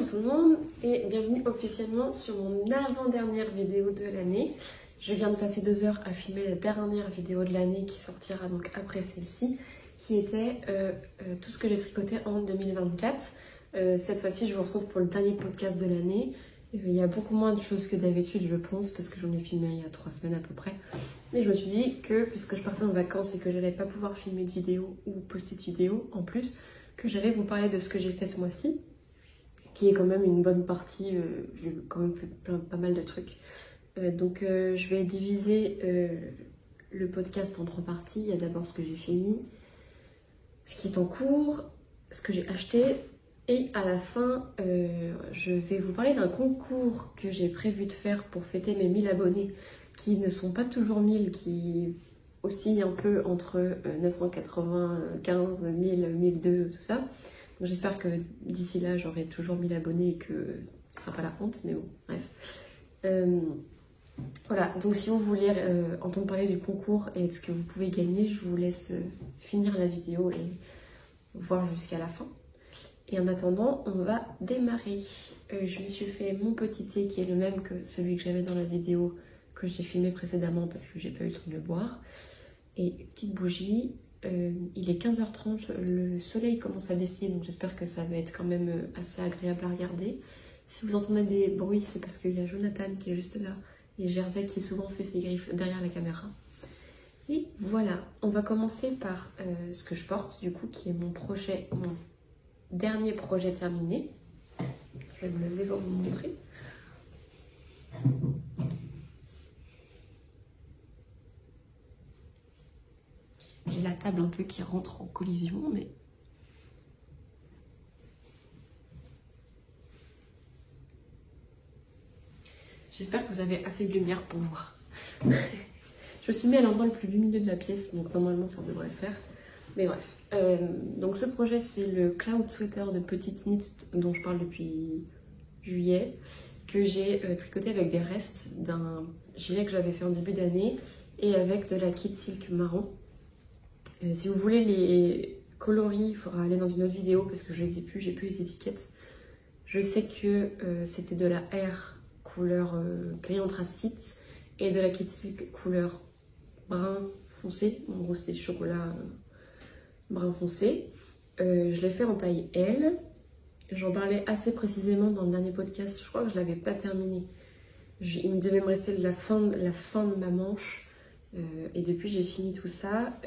tout le monde et bienvenue officiellement sur mon avant-dernière vidéo de l'année. Je viens de passer 2 heures à filmer la dernière vidéo de l'année qui sortira donc après celle-ci, qui était tout ce que j'ai tricoté en 2024. Cette fois-ci, je vous retrouve pour le dernier podcast de l'année. Il y a beaucoup moins de choses que d'habitude, je pense, parce que j'en ai filmé il y a 3 semaines à peu près. Mais je me suis dit que, puisque je partais en vacances et que j'allais pas pouvoir filmer de vidéo ou poster de vidéo en plus, que j'allais vous parler de ce que j'ai fait ce mois-ci, qui est quand même une bonne partie. J'ai quand même fait pas mal de trucs. Donc je vais diviser le podcast en 3 parties. Il y a d'abord ce que j'ai fini, ce qui est en cours, ce que j'ai acheté, et à la fin, je vais vous parler d'un concours que j'ai prévu de faire pour fêter mes 1000 abonnés, qui ne sont pas toujours 1000, qui oscillent un peu entre 995, 1000, 1002, tout ça. J'espère que d'ici là, j'aurai toujours 1000 abonnés et que ce sera pas la honte, mais bon, bref. Voilà, donc si vous voulez entendre parler du concours et de ce que vous pouvez gagner, je vous laisse finir la vidéo et voir jusqu'à la fin. Et en attendant, on va démarrer. Je me suis fait mon petit thé qui est le même que celui que j'avais dans la vidéo que j'ai filmé précédemment parce que j'ai pas eu le temps de le boire. Et une petite bougie. Il est 15h30, le soleil commence à baisser, donc j'espère que ça va être quand même assez agréable à regarder. Si vous entendez des bruits, c'est parce qu'il y a Jonathan qui est juste là et Jersey qui souvent fait ses griffes derrière la caméra. Et voilà, on va commencer par ce que je porte du coup, qui est mon dernier projet terminé. Je vais me lever pour vous montrer. J'ai la table un peu qui rentre en collision, mais... J'espère que vous avez assez de lumière pour voir. Je me suis mis à l'endroit le plus lumineux de la pièce, donc normalement ça devrait le faire. Mais bref. Donc ce projet, c'est le Cloud Sweater de Petite Knit dont je parle depuis juillet, que j'ai tricoté avec des restes d'un gilet que j'avais fait en début d'année et avec de la kit silk marron. Si vous voulez les coloris, il faudra aller dans une autre vidéo parce que je les ai plus, j'ai plus les étiquettes. Je sais que c'était de la R couleur gris anthracite et de la kit silk couleur brun foncé. En gros, c'était chocolat brun foncé. Je l'ai fait en taille L. J'en parlais assez précisément dans le dernier podcast. Je crois que je l'avais pas terminé. Il devait me rester la fin de ma manche. Et depuis j'ai fini tout ça.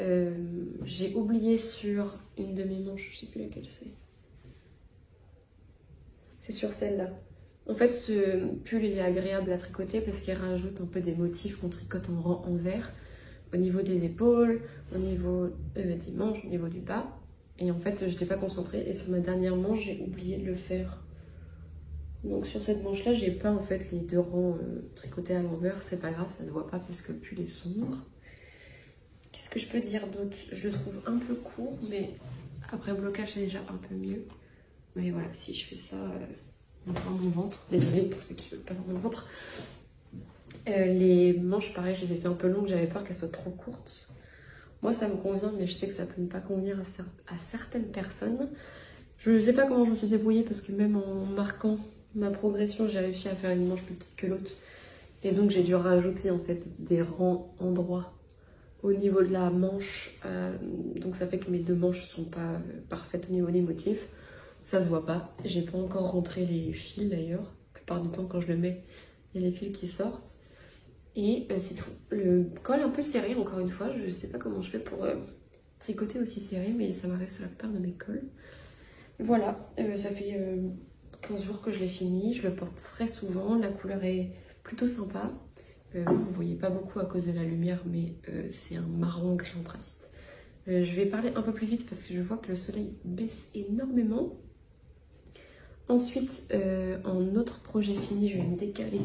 J'ai oublié sur une de mes manches, je sais plus laquelle c'est. C'est sur celle-là. En fait, ce pull il est agréable à tricoter parce qu'il rajoute un peu des motifs qu'on tricote en rang en vert au niveau des épaules, au niveau des manches, au niveau du bas. Et en fait, je n'étais pas concentrée et sur ma dernière manche, j'ai oublié de le faire. Donc sur cette manche-là, j'ai pas en fait les 2 rangs tricotés à l'envers. C'est pas grave, ça ne voit pas parce que le pull est sombre. Qu'est-ce que je peux dire d'autre? Je le trouve un peu court, mais après blocage, c'est déjà un peu mieux. Mais voilà, si je fais ça, on voit mon ventre. Désolée pour ceux qui veulent pas voir mon ventre. Les manches, pareil, je les ai fait un peu longues. J'avais peur qu'elles soient trop courtes. Moi, ça me convient, mais je sais que ça peut ne pas convenir à certaines personnes. Je ne sais pas comment je me suis débrouillée parce que même en marquant ma progression, j'ai réussi à faire une manche plus petite que l'autre. Et donc, j'ai dû rajouter en fait des rangs endroits au niveau de la manche. Donc, ça fait que mes 2 manches sont pas parfaites au niveau des motifs. Ça se voit pas. J'ai pas encore rentré les fils d'ailleurs. La plupart du temps, quand je le mets, il y a les fils qui sortent. Et c'est tout. Le col un peu serré, encore une fois. Je sais pas comment je fais pour tricoter aussi serré, mais ça m'arrive sur la plupart de mes cols. Voilà, ça fait 15 jours que je l'ai fini. Je le porte très souvent. La couleur est plutôt sympa. Vous voyez pas beaucoup à cause de la lumière, mais c'est un marron gris anthracite. Je vais parler un peu plus vite parce que je vois que le soleil baisse énormément. Ensuite, en autre projet fini, je vais me décaler.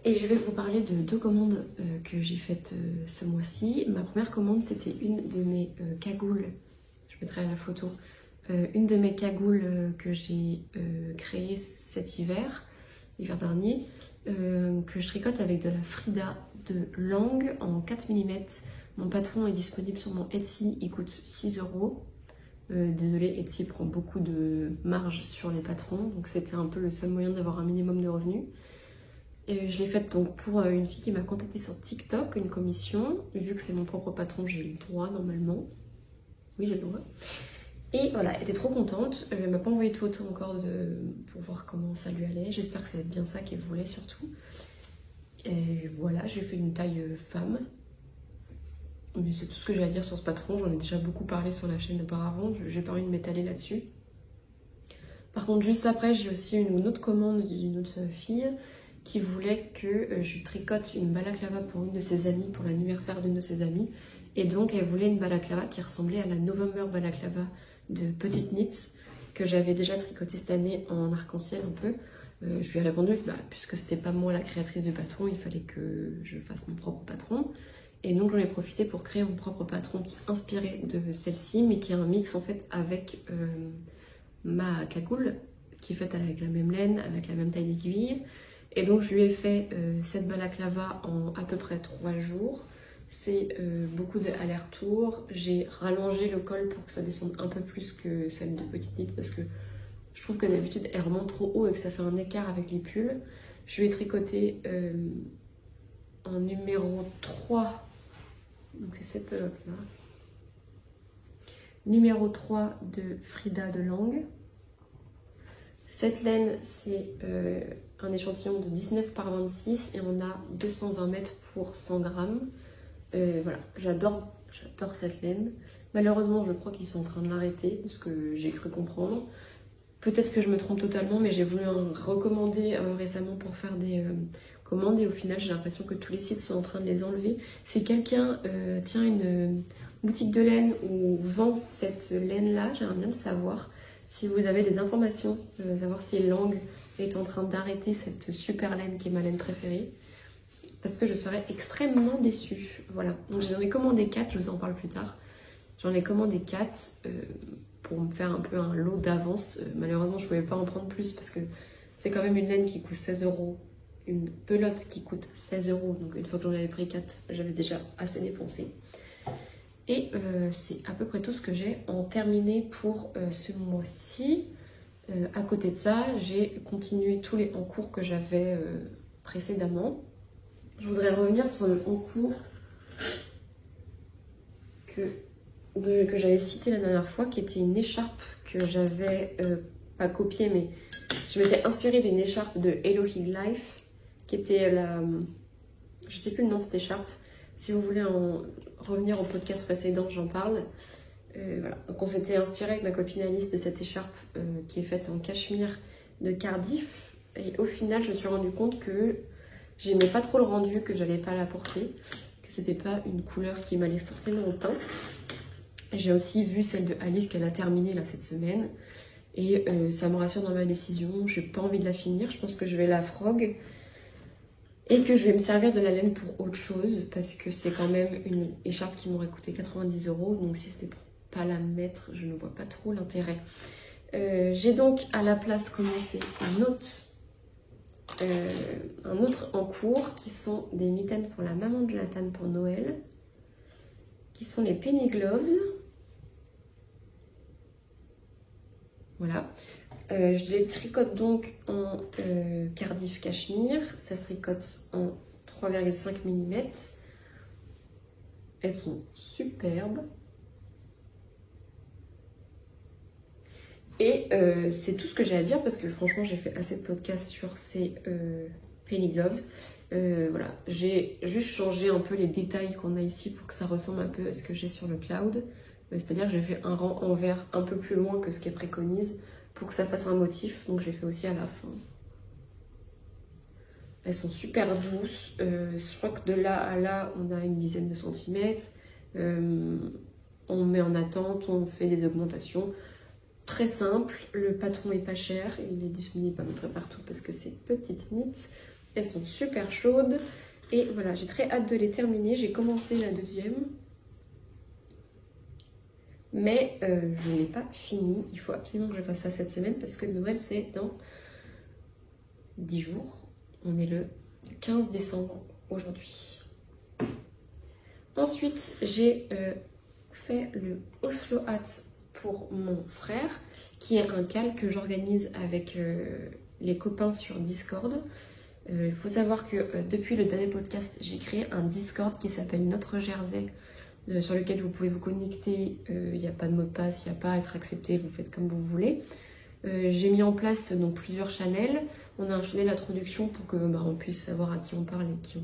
Et je vais vous parler de 2 commandes que j'ai faites ce mois-ci. Ma première commande, c'était une de mes cagoules. Je mettrai la photo. Une de mes cagoules que j'ai créée cet hiver dernier, que je tricote avec de la Frida de Langue en 4 mm. Mon patron est disponible sur mon Etsy, il coûte 6 €. Désolée, Etsy prend beaucoup de marge sur les patrons, donc c'était un peu le seul moyen d'avoir un minimum de revenus. Et je l'ai faite donc pour une fille qui m'a contactée sur TikTok, une commission. Vu que c'est mon propre patron, j'ai le droit normalement. Oui, j'ai le droit. Et voilà, elle était trop contente. Elle m'a pas envoyé de photos encore pour voir comment ça lui allait. J'espère que c'est bien ça qu'elle voulait surtout. Et voilà, j'ai fait une taille femme. Mais c'est tout ce que j'ai à dire sur ce patron. J'en ai déjà beaucoup parlé sur la chaîne auparavant. J'ai pas envie de m'étaler là-dessus. Par contre, juste après, j'ai aussi une autre commande d'une autre fille qui voulait que je tricote une balaclava pour une de ses amies, pour l'anniversaire d'une de ses amies. Et donc, elle voulait une balaclava qui ressemblait à la November balaclava de Petite Knits, que j'avais déjà tricoté cette année en arc-en-ciel un peu. Je lui ai répondu que puisque c'était pas moi la créatrice du patron, il fallait que je fasse mon propre patron. Et donc j'en ai profité pour créer mon propre patron qui est inspiré de celle-ci, mais qui est un mix en fait avec ma cagoule, qui est faite avec la même laine, avec la même taille d'aiguille. Et donc je lui ai fait cette balaclava en à peu près 3 jours. C'est beaucoup d'aller-retour. J'ai rallongé le col pour que ça descende un peu plus que celle de Petite Knit parce que je trouve que d'habitude elle remonte trop haut et que ça fait un écart avec les pulls. Je lui ai tricoté en numéro 3. Donc c'est cette pelote là. Numéro 3 de Frida de Lang. Cette laine, c'est un échantillon de 19 par 26 et on a 220 mètres pour 100 grammes. Voilà, j'adore cette laine. Malheureusement, je crois qu'ils sont en train de l'arrêter, parce que j'ai cru comprendre. Peut-être que je me trompe totalement, mais j'ai voulu en recommander récemment pour faire des commandes et au final, j'ai l'impression que tous les sites sont en train de les enlever. Si quelqu'un tient une boutique de laine ou vend cette laine-là, j'aimerais bien le savoir. Si vous avez des informations, savoir si Lang est en train d'arrêter cette super laine qui est ma laine préférée. Parce que je serais extrêmement déçue. Voilà, donc j'en ai commandé 4, je vous en parle plus tard. J'en ai commandé 4 pour me faire un peu un lot d'avance. Malheureusement, je ne pouvais pas en prendre plus parce que c'est quand même une laine qui coûte 16 €. Une pelote qui coûte 16 €. Donc une fois que j'en avais pris 4, j'avais déjà assez dépensé. Et c'est à peu près tout ce que j'ai en terminé pour ce mois-ci. À côté de ça, j'ai continué tous les en cours que j'avais précédemment. Je voudrais revenir sur le en cours que j'avais cité la dernière fois, qui était une écharpe que j'avais pas copiée, mais je m'étais inspirée d'une écharpe de Hello Heal Life, qui était la... Je sais plus le nom de cette écharpe. Si vous voulez en revenir au podcast précédent, j'en parle. Voilà. Donc on s'était inspiré avec ma copine Alice de cette écharpe qui est faite en cachemire de Cardiff. Et au final, je me suis rendu compte que j'aimais pas trop le rendu, que j'allais pas la porter, que c'était pas une couleur qui m'allait forcément au teint. J'ai aussi vu celle de Alice qu'elle a terminée là cette semaine. Et ça me rassure dans ma décision. J'ai pas envie de la finir. Je pense que je vais la frog. Et que je vais me servir de la laine pour autre chose. Parce que c'est quand même une écharpe qui m'aurait coûté 90 €. Donc si c'était pour pas la mettre, je ne vois pas trop l'intérêt. J'ai donc à la place commencé un autre en cours qui sont des mitaines pour la maman de Jonathan pour Noël. Qui sont les Penny Gloves. Voilà. Je les tricote donc en Cardiff Cachemire. Ça se tricote en 3,5 mm. Elles sont superbes. Et c'est tout ce que j'ai à dire parce que franchement j'ai fait assez de podcasts sur ces Penny Gloves. Voilà, j'ai juste changé un peu les détails qu'on a ici pour que ça ressemble un peu à ce que j'ai sur le cloud. C'est-à-dire que j'ai fait un rang en vert un peu plus loin que ce qu'elle préconise pour que ça fasse un motif. Donc je l'ai fait aussi à la fin. Elles sont super douces. Je crois que de là à là, on a une dizaine de centimètres. On met en attente, on fait des augmentations. Très simple, le patron est pas cher, il est disponible à peu près partout parce que c'est Petite Knit. Elles sont super chaudes et voilà, j'ai très hâte de les terminer. J'ai commencé la deuxième, mais je n'ai pas fini. Il faut absolument que je fasse ça cette semaine parce que Noël c'est dans 10 jours. On est le 15 décembre aujourd'hui. Ensuite, j'ai fait le Oslo Hat pour mon frère, qui est un cal que j'organise avec les copains sur Discord. Il faut savoir que depuis le dernier podcast, j'ai créé un Discord qui s'appelle Notre Jersey, sur lequel vous pouvez vous connecter. Il n'y a pas de mot de passe, il n'y a pas à être accepté, vous faites comme vous voulez. J'ai mis en place donc plusieurs channels. On a un channel d'introduction pour que on puisse savoir à qui on parle et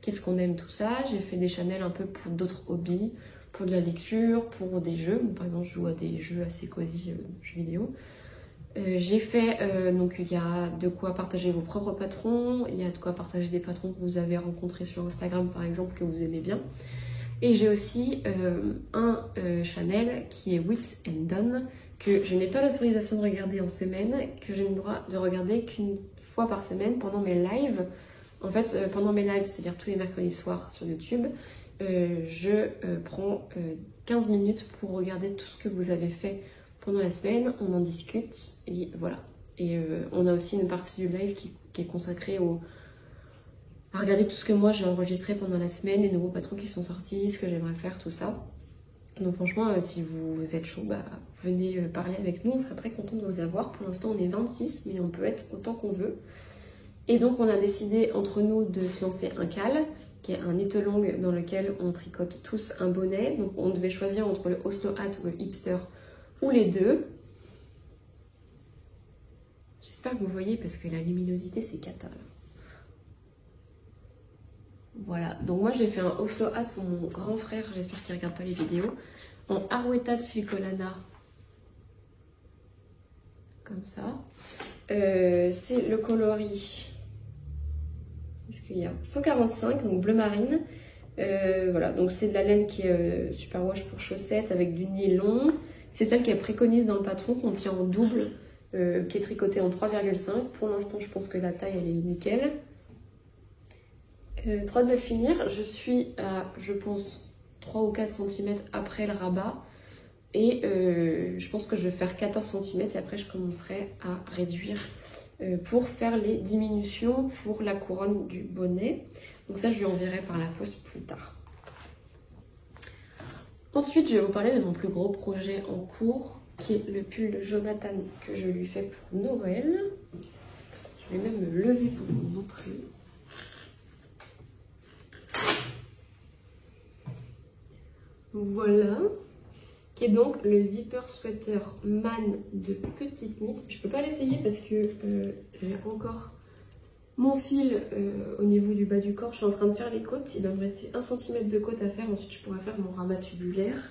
qu'est-ce qu'on aime, tout ça. J'ai fait des channels un peu pour d'autres hobbies, pour de la lecture, pour des jeux. Par exemple, je joue à des jeux assez cosy, jeux vidéo. J'ai fait, donc il y a de quoi partager vos propres patrons, il y a de quoi partager des patrons que vous avez rencontrés sur Instagram par exemple, que vous aimez bien. Et j'ai aussi un channel qui est Whips and Done, que je n'ai pas l'autorisation de regarder en semaine, que j'ai le droit de regarder qu'une fois par semaine pendant mes lives. En fait, pendant mes lives, c'est-à-dire tous les mercredis soirs sur YouTube, je prends 15 minutes pour regarder tout ce que vous avez fait pendant la semaine, on en discute et voilà. Et on a aussi une partie du live qui est consacrée à regarder tout ce que moi j'ai enregistré pendant la semaine, les nouveaux patrons qui sont sortis, ce que j'aimerais faire, tout ça. Donc franchement, si vous êtes chaud, venez parler avec nous, on sera très content de vous avoir. Pour l'instant, on est 26, mais on peut être autant qu'on veut. Et donc on a décidé entre nous de se lancer un cal, qui est un knit-along dans lequel on tricote tous un bonnet. Donc on devait choisir entre le Oslo Hat ou le hipster, ou les deux. J'espère que vous voyez parce que la luminosité c'est cata là. Voilà, donc moi j'ai fait un Oslo Hat pour mon grand frère, j'espère qu'il ne regarde pas les vidéos, en Arwetta de Ficolana, comme ça. C'est le coloris, qu'est-ce qu'il y a, 145, donc bleu marine. Voilà, donc c'est de la laine qui est super wash pour chaussettes avec du nylon. C'est celle qu'elle préconise dans le patron, qu'on tient en double, qui est tricotée en 3,5. Pour l'instant, je pense que la taille, elle est nickel. 3 de finir, je suis à, je pense, 3 ou 4 cm après le rabat. Et je pense que je vais faire 14 cm et après, je commencerai à réduire pour faire les diminutions pour la couronne du bonnet. Donc ça, je lui enverrai par la poste plus tard. Ensuite, je vais vous parler de mon plus gros projet en cours, qui est le pull Jonathan que je lui fais pour Noël. Je vais même me lever pour vous montrer. Voilà, qui est donc le zipper sweater Man de Petite Knit. Je peux pas l'essayer parce que j'ai encore mon fil au niveau du bas du corps. Je suis en train de faire les côtes, il doit me rester 1 cm de côte à faire. Ensuite je pourrai faire mon rabat tubulaire,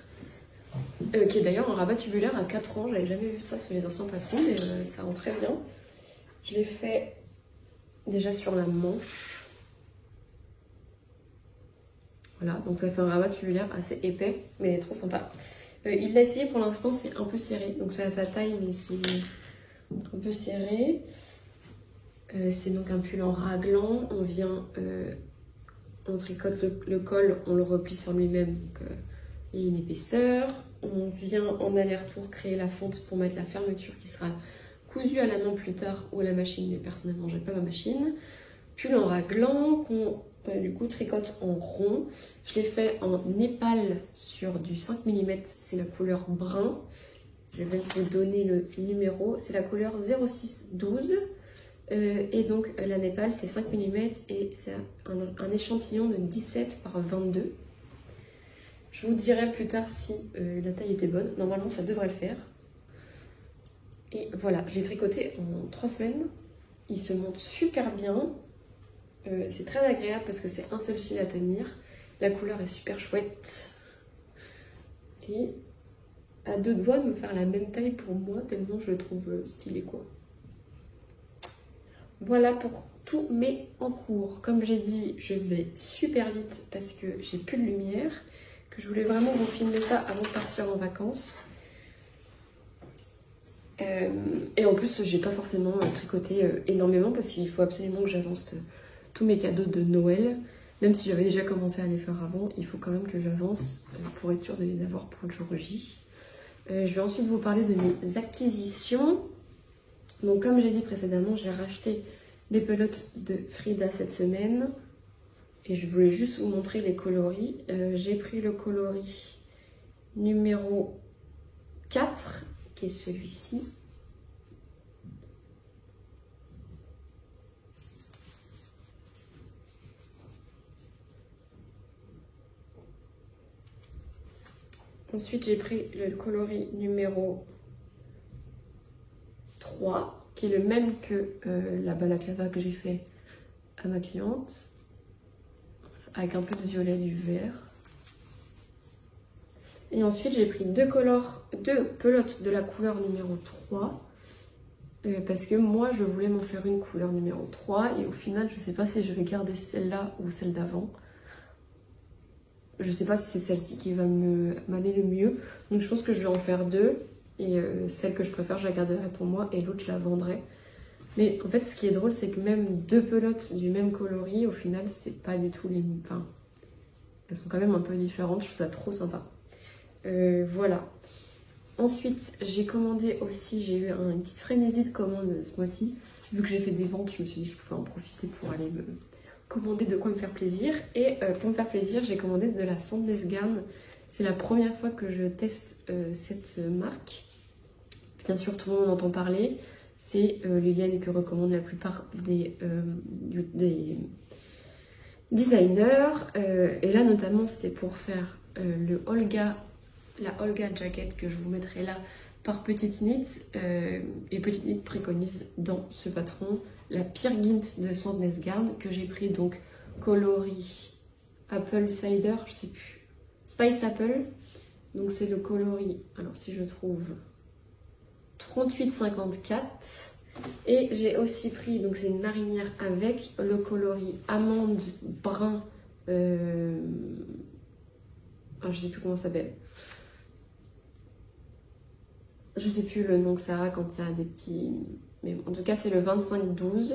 qui est d'ailleurs un rabat tubulaire à 4 ans. J'avais jamais vu ça sur les anciens patrons, mais ça rend très bien. Je l'ai fait déjà sur la manche. Voilà, donc ça fait un rabat tubulaire assez épais, mais trop sympa. Il l'a essayé pour l'instant, c'est un peu serré, donc c'est à sa taille, mais c'est un peu serré. C'est donc un pull en raglan, on tricote le col, on le replie sur lui-même, donc il y a une épaisseur. On vient en aller-retour créer la fente pour mettre la fermeture qui sera cousue à la main plus tard ou à la machine, mais personnellement j'ai pas ma machine. Pull en raglan qu'on du coup tricote en rond. Je l'ai fait en népal sur du 5 mm, c'est la couleur brun. Je vais vous donner le numéro, c'est la couleur 0612. Et donc la népal c'est 5 mm et c'est un échantillon de 17 par 22. Je vous dirai plus tard si la taille était bonne. Normalement ça devrait le faire. Et voilà, je l'ai tricoté en 3 semaines. Il se monte super bien. C'est très agréable parce que c'est un seul fil à tenir. La couleur est super chouette. Et à 2 doigts de me faire la même taille pour moi, tellement je le trouve stylé quoi. Voilà pour tous mes en cours. Comme j'ai dit, je vais super vite parce que j'ai plus de lumière, que je voulais vraiment vous filmer ça avant de partir en vacances. Et en plus, j'ai pas forcément tricoté énormément parce qu'il faut absolument que j'avance tous mes cadeaux de Noël. Même si j'avais déjà commencé à les faire avant, il faut quand même que j'avance pour être sûre de les avoir pour le jour J. Je vais ensuite vous parler de mes acquisitions. Donc comme j'ai dit précédemment, j'ai racheté des pelotes de Frida cette semaine. Et je voulais juste vous montrer les coloris. J'ai pris le coloris numéro 4, qui est celui-ci. Ensuite, j'ai pris le coloris numéro 3, qui est le même que la balaclava que j'ai fait à ma cliente, avec un peu de violet, du vert. Et ensuite, j'ai pris deux pelotes de la couleur numéro 3, parce que moi, je voulais m'en faire une couleur numéro 3, et au final, je ne sais pas si je vais garder celle-là ou celle d'avant. Je ne sais pas si c'est celle-ci qui va m'aller le mieux. Donc je pense que je vais en faire deux. Et celle que je préfère, je la garderai pour moi. Et l'autre, je la vendrai. Mais en fait, ce qui est drôle, c'est que même deux pelotes du même coloris, au final, c'est pas du tout les... Enfin, elles sont quand même un peu différentes. Je trouve ça trop sympa. Voilà. Ensuite, j'ai commandé aussi... J'ai eu une petite frénésie de commande ce mois-ci. Vu que j'ai fait des ventes, je me suis dit que je pouvais en profiter pour aller me... commander de quoi me faire plaisir. Et pour me faire plaisir, j'ai commandé de la Sandnes Garn. C'est la première fois que je teste cette marque. Bien sûr, tout le monde en entend parler. C'est les laines que recommandent la plupart des designers. Et là, notamment, c'était pour faire la Olga Jacket que je vous mettrai là par Petite Knit. Et Petite Knit préconise dans ce patron la Peer Gynt de Sandnes Garn que j'ai pris donc coloris Apple Cider, je sais plus, Spiced Apple. Donc c'est le coloris, alors si je trouve, 38,54. Et j'ai aussi pris, donc c'est une marinière avec le coloris amande brun, je sais plus comment ça s'appelle. Je sais plus le nom que ça a quand ça a des petits... Mais en tout cas, c'est le 25-12.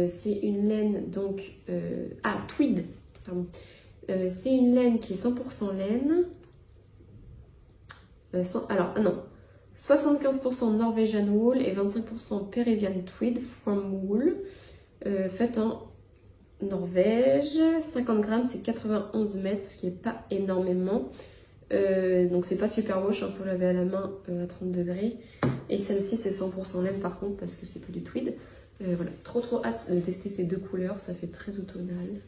C'est une laine, donc... tweed, pardon. C'est une laine qui est 100% laine. Non. 75% Norwegian wool et 25% Peruvian tweed from wool. Faite en Norvège. 50 grammes, c'est 91 mètres, ce qui n'est pas énormément. Donc c'est pas super moche, il faut laver à la main à 30 degrés. Et celle-ci c'est 100% laine par contre parce que c'est pas du tweed. Voilà, trop hâte de tester ces deux couleurs, ça fait très automnal.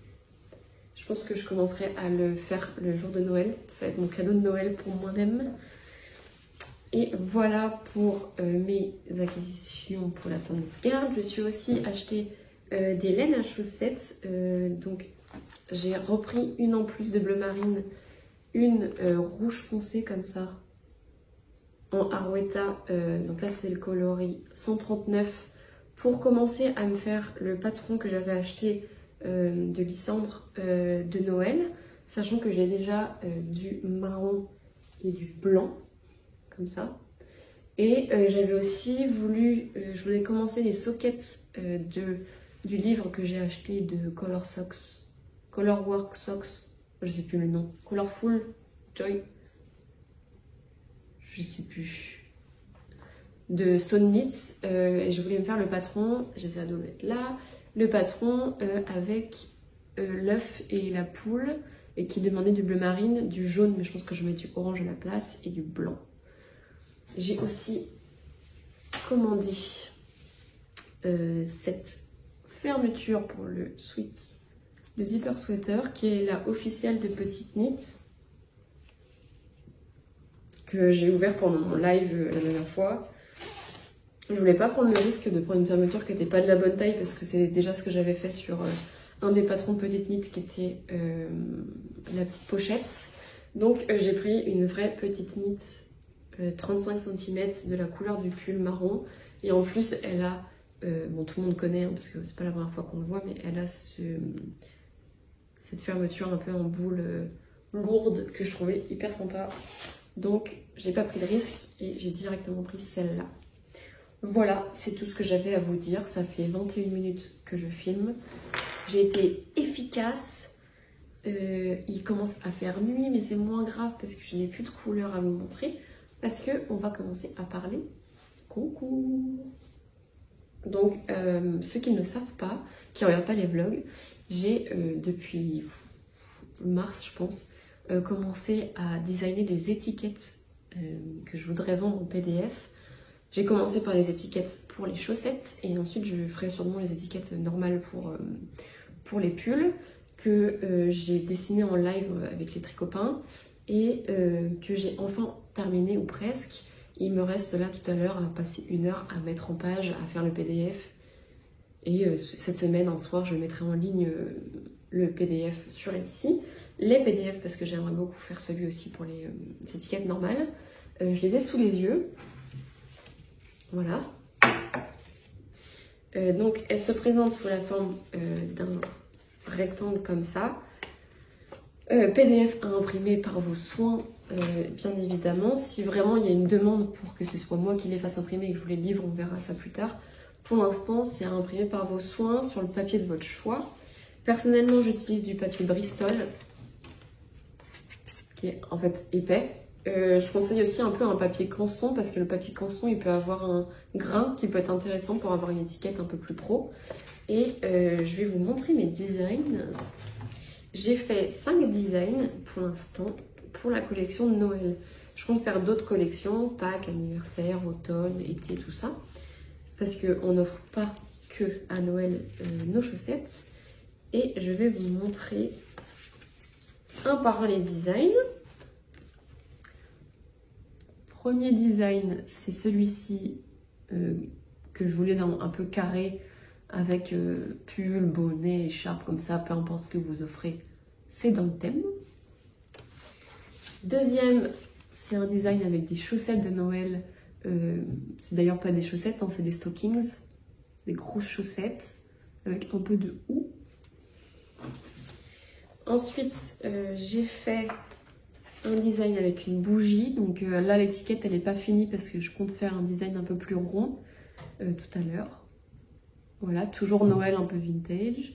Je pense que je commencerai à le faire le jour de Noël, ça va être mon cadeau de Noël pour moi-même. Et voilà pour mes acquisitions pour la Sandnes Garn. Je me suis aussi acheté des laines à chaussettes, donc j'ai repris une en plus de bleu marine. Une rouge foncé comme ça en Arwetta, donc là c'est le coloris 139 pour commencer à me faire le patron que j'avais acheté de Lysandre de Noël, sachant que j'ai déjà du marron et du blanc comme ça. Et j'avais aussi voulu, je voulais commencer les sockets du livre que j'ai acheté de Colorwork Socks, je sais plus le nom, Colorful Joy, je sais plus, de Stone Knits, et je voulais me faire le patron, j'essaie de le mettre là, le patron avec l'œuf et la poule, et qui demandait du bleu marine, du jaune, mais je pense que je vais mettre du orange à la place, et du blanc. J'ai aussi commandé cette fermeture pour le zipper sweater, qui est la officielle de Petite Knit, que j'ai ouvert pendant mon live la dernière fois. Je voulais pas prendre le risque de prendre une fermeture qui n'était pas de la bonne taille, parce que c'est déjà ce que j'avais fait sur un des patrons de Petite Knit, qui était la petite pochette. Donc j'ai pris une vraie Petite Knit 35 cm de la couleur du pull marron, et en plus elle a, bon tout le monde connaît hein, parce que c'est pas la première fois qu'on le voit, mais elle a cette fermeture un peu en boule lourde que je trouvais hyper sympa. Donc j'ai pas pris de risque et j'ai directement pris celle-là. Voilà, c'est tout ce que j'avais à vous dire. Ça fait 21 minutes que je filme. J'ai été efficace. Il commence à faire nuit, mais c'est moins grave parce que je n'ai plus de couleurs à vous montrer. Parce qu'on va commencer à parler. Coucou! Donc, ceux qui ne le savent pas, qui ne regardent pas les vlogs, j'ai depuis mars, je pense, commencé à designer des étiquettes que je voudrais vendre en PDF. J'ai commencé par les étiquettes pour les chaussettes et ensuite je ferai sûrement les étiquettes normales pour les pulls que j'ai dessiné en live avec les tricopains et que j'ai enfin terminé ou presque. Il me reste là tout à l'heure à passer 1 heure à mettre en page, à faire le PDF. Et cette semaine, un soir, je mettrai en ligne le PDF sur Etsy. Les PDF, parce que j'aimerais beaucoup faire celui aussi pour les étiquettes normales. Je les ai sous les yeux. Voilà. Donc, elle se présente sous la forme d'un rectangle comme ça. PDF à imprimer par vos soins, bien évidemment. Si vraiment il y a une demande pour que ce soit moi qui les fasse imprimer et que je vous les livre, on verra ça plus tard. Pour l'instant, c'est à imprimer par vos soins sur le papier de votre choix. Personnellement, j'utilise du papier Bristol, qui est en fait épais. Je conseille aussi un peu un papier canson, parce que le papier canson, il peut avoir un grain qui peut être intéressant pour avoir une étiquette un peu plus pro. Et je vais vous montrer mes designs. J'ai fait 5 designs pour l'instant pour la collection de Noël. Je compte faire d'autres collections, Pâques, anniversaire, automne, été, tout ça. Parce qu'on n'offre pas que à Noël nos chaussettes. Et je vais vous montrer un par un les designs. Premier design, c'est celui-ci que je voulais dans un peu carré avec pull, bonnet, écharpe, comme ça, peu importe ce que vous offrez, c'est dans le thème. Deuxième, c'est un design avec des chaussettes de Noël. C'est d'ailleurs pas des chaussettes, hein, c'est des stockings, des grosses chaussettes avec un peu de houx. Ensuite, j'ai fait un design avec une bougie. Donc là, l'étiquette, elle n'est pas finie parce que je compte faire un design un peu plus rond tout à l'heure. Voilà, toujours Noël un peu vintage.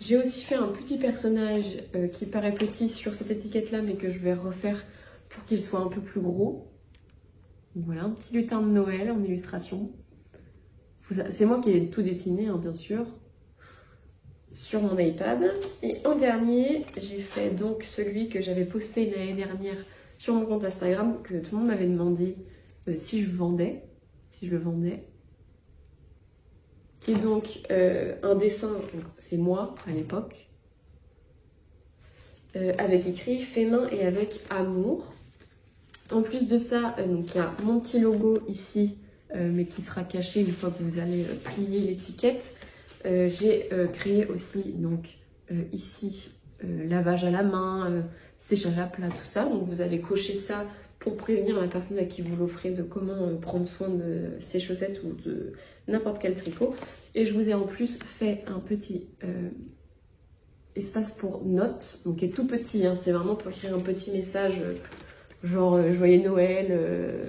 J'ai aussi fait un petit personnage qui paraît petit sur cette étiquette-là, mais que je vais refaire pour qu'il soit un peu plus gros. Donc voilà, un petit lutin de Noël en illustration. C'est moi qui ai tout dessiné, hein, bien sûr, sur mon iPad. Et en dernier, j'ai fait donc celui que j'avais posté l'année dernière sur mon compte Instagram, que tout le monde m'avait demandé si je le vendais. Qui est donc un dessin, c'est moi à l'époque, avec écrit fait main et avec amour. En plus de ça, donc il y a mon petit logo ici, mais qui sera caché une fois que vous allez plier l'étiquette. J'ai créé aussi donc ici lavage à la main, séchage à plat, tout ça. Donc vous allez cocher ça pour prévenir la personne à qui vous l'offrez de comment prendre soin de ses chaussettes ou de n'importe quel tricot. Et je vous ai en plus fait un petit espace pour notes, donc qui est tout petit, hein, c'est vraiment pour écrire un petit message genre joyeux Noël,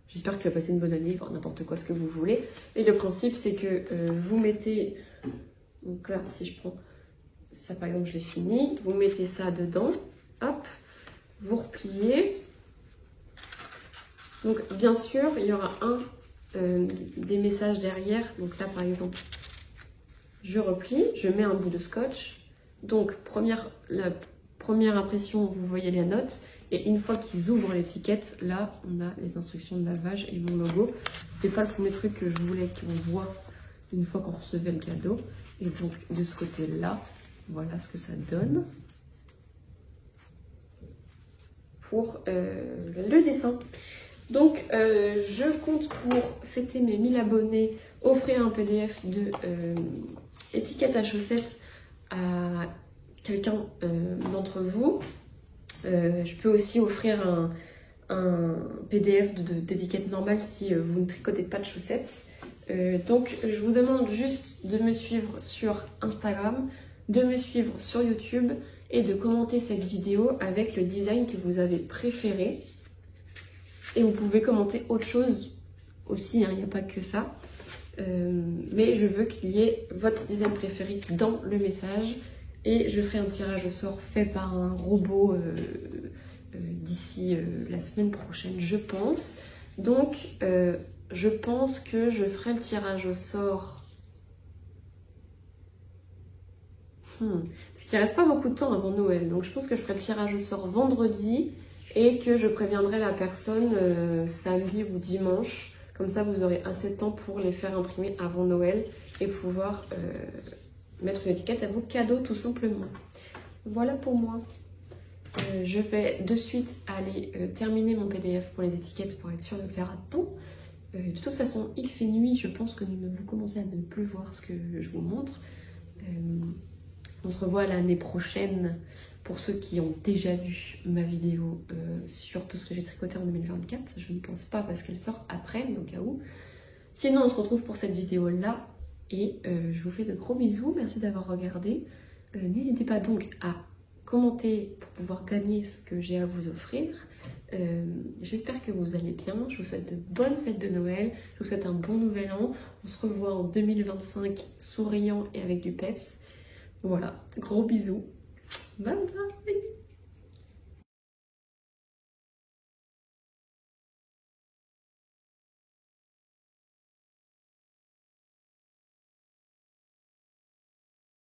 j'espère que tu vas passer une bonne année, n'importe quoi ce que vous voulez. Et le principe c'est que vous mettez, donc là si je prends ça par exemple je l'ai fini, vous mettez ça dedans, hop, vous repliez. Donc bien sûr il y aura des messages derrière, donc là par exemple je replie, je mets un bout de scotch, donc la première impression vous voyez les notes, et une fois qu'ils ouvrent l'étiquette, là on a les instructions de lavage et mon logo. C'était pas le premier truc que je voulais qu'on voit une fois qu'on recevait le cadeau, et donc de ce côté là voilà ce que ça donne pour le dessin. Donc je compte pour fêter mes 1000 abonnés offrir un PDF de étiquette à chaussettes à quelqu'un d'entre vous. Je peux aussi offrir un PDF d'étiquette normale si vous ne tricotez pas de chaussettes. Donc je vous demande juste de me suivre sur Instagram, de me suivre sur YouTube et de commenter cette vidéo avec le design que vous avez préféré. Et vous pouvez commenter autre chose aussi, hein, il n'y a pas que ça. Mais je veux qu'il y ait votre design préféré dans le message. Et je ferai un tirage au sort fait par un robot d'ici la semaine prochaine, je pense. Donc, je pense que je ferai le tirage au sort. Parce qu'il ne reste pas beaucoup de temps avant Noël. Donc, je pense que je ferai le tirage au sort vendredi. et que je préviendrai la personne samedi ou dimanche. Comme ça, vous aurez assez de temps pour les faire imprimer avant Noël et pouvoir mettre une étiquette à vos cadeaux tout simplement. Voilà pour moi. Je vais de suite aller terminer mon PDF pour les étiquettes pour être sûre de le faire à temps. De toute façon, il fait nuit, je pense que vous commencez à ne plus voir ce que je vous montre. On se revoit l'année prochaine pour ceux qui ont déjà vu ma vidéo sur tout ce que j'ai tricoté en 2024. Je ne pense pas parce qu'elle sort après, mais au cas où. Sinon, on se retrouve pour cette vidéo-là et je vous fais de gros bisous. Merci d'avoir regardé. N'hésitez pas donc à commenter pour pouvoir gagner ce que j'ai à vous offrir. J'espère que vous allez bien. Je vous souhaite de bonnes fêtes de Noël. Je vous souhaite un bon nouvel an. On se revoit en 2025 souriant et avec du peps. Voilà, gros bisous. Bye bye.